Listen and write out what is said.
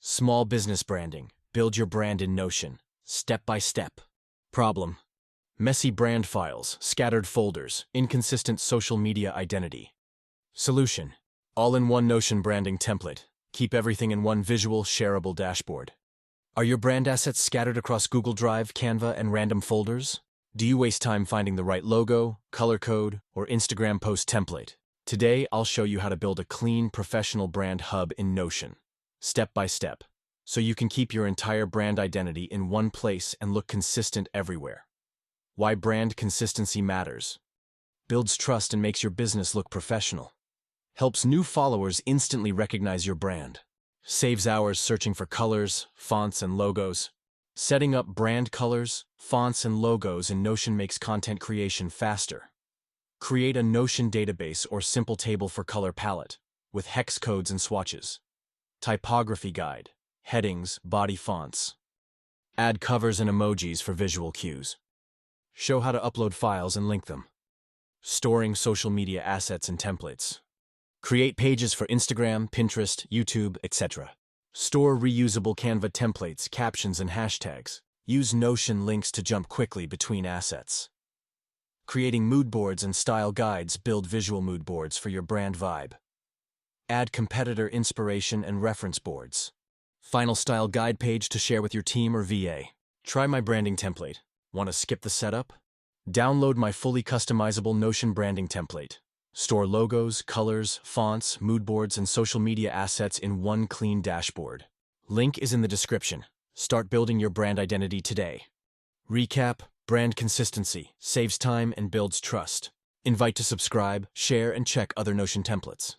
Small business branding. Build your brand in Notion. Step by step. Problem: messy brand files, scattered folders, inconsistent social media identity. Solution: all-in-one Notion branding template. Keep everything in one visual, shareable dashboard. Are your brand assets scattered across Google Drive, Canva, and random folders? Do you waste time finding the right logo, color code, or Instagram post template? Today, I'll show you how to build a clean, professional brand hub in Notion, step by step, so you can keep your entire brand identity in one place and look consistent everywhere. Why brand consistency matters. Builds trust and makes your business look professional. Helps new followers instantly recognize your brand. Saves hours searching for colors, fonts, and logos. Setting up brand colors, fonts, and logos in Notion makes content creation faster. Create a Notion database or simple table for color palette, with hex codes and swatches. Typography guide, headings, body fonts. Add covers and emojis for visual cues. Show how to upload files and link them. Storing social media assets and templates. Create pages for Instagram, Pinterest, YouTube, etc. Store reusable Canva templates, captions, and hashtags. Use Notion links to jump quickly between assets. Creating mood boards and style guides. Build visual mood boards for your brand vibe. Add competitor inspiration and reference boards. Final style guide page to share with your team or VA. Try my branding template. Want to skip the setup? Download my fully customizable Notion branding template. Store logos, colors, fonts, mood boards, and social media assets in one clean dashboard. Link is in the description. Start building your brand identity today. Recap: brand consistency saves time and builds trust. Invite to subscribe, share, and check other Notion templates.